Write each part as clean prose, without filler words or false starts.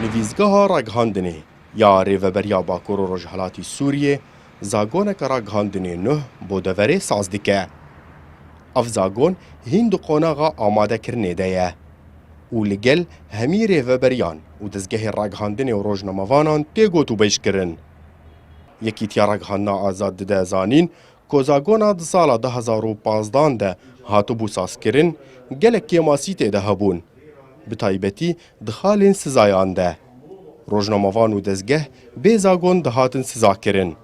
نویزگاها راگهاندنê ya Rêveberiya Bakur û Rojhilatê Sûriyê zagoneka ragihandinê nûh bo deverê saz dike. Ev zagon hîn di qonaxa amadekirinê de ye û li gel hemî rêveberiyan û dizgehê ragihandinê û rojnamavanan tê gotûbêjkirin. Yekîtiya Ragihandina Azad dide zanîn ku zagona di sala 2015 de hatibû sazkirin gelek kêmasî tê de hebûn, bi taybetî di xalên sizayan de. Rojnamavan û dezgeh bê zagon dihatin sizakirin.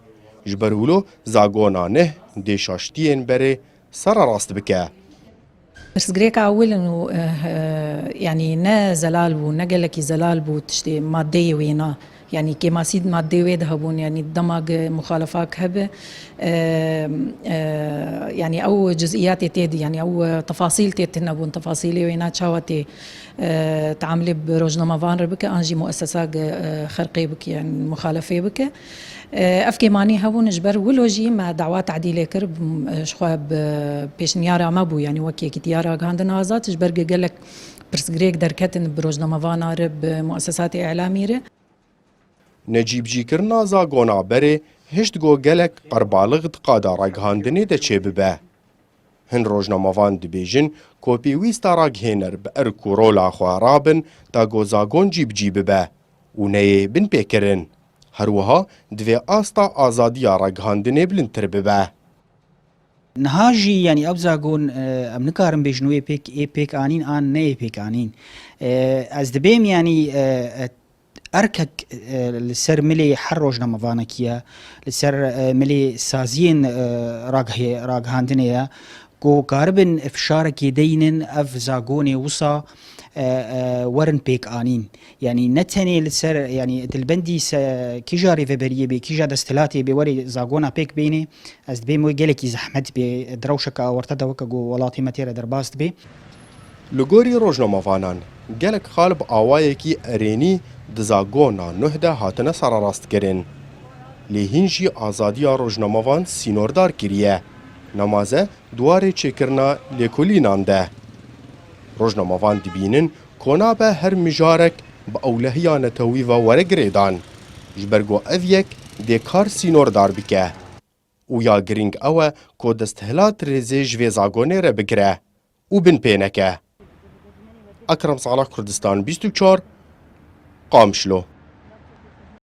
Ji ber wilo zagona neh dê şaştiyên berê sera rast bike. برسقريكا أول إنه يعني نا زلال بو نا قالك زلال بو تشتي مادية وينا يعني كما سيد مادية ويد هبون يعني الدمج مخالفات هبة يعني أو جزئيات تيدي يعني أو تفاصيل تيتنبون تفاصيلي وينا تشاوتي تعاملي برجنامافان ربك أنجي مؤسسات خرقي بك يعني مخالفة بك أفكي ماني هبون جبر ولوجي مع دعوات تعديل كرب شخواب بيشنيارا ما بو يعني وكي كتيارا عندنا آزاد جبر قالك برسقريك دركتن برجنامافان رب مؤسسات إعلامية Necîb jîkirina zagona berê hişt got gelek qerbaliq di qada ragihandinê de çê bibe. Hin rojnamavan dibêjin ku pêwîsta raghêner bi erk û rola xwe rabin ta got zagon cîbcî bibe û neyê bin pêkirin. Herwiha divê asta azadiya ragihandinê bilindtir bibe. نهاجي يعني أو زاغون أم نكارم بيجنوي بيك آنين آن ني بيك آنين از دبيم يعني أركك لسر ملي حروج نمفانكيا لسر ملي سازين راغ هاندنيا كو كاربن افشارك يدينن اف زاغوني وصا ورن بيك آنين يعني نتني لسر يعني البندي كيجا ريفبريه بي كيجا دستلاتي بي وري زاغونا بيك بيني از بي مو جلكي زحمت بي دروشك ورتدا وكغو ولاتي ماتيرا درباست بي لگوری rojnamavanan gelek xalib awayekî erênî di zagona nûh de hatine serarastkirin. Lê hîn jî azadiya rojnamavan sînordar kiriye. Nemaze duwarê çêkirina lêkolînan de. Rojnamavan dibînin ku nabe her mijarek bi ewlehiya netewî ve were girêdan. Ji ber ku ev yek dê kar sînordar bike. û ya girîng ew e ku desthilat rêzê ji vê zagonê re bigire û bin pê neke. Ekrem Salah Kurdistan 24 Qamşlo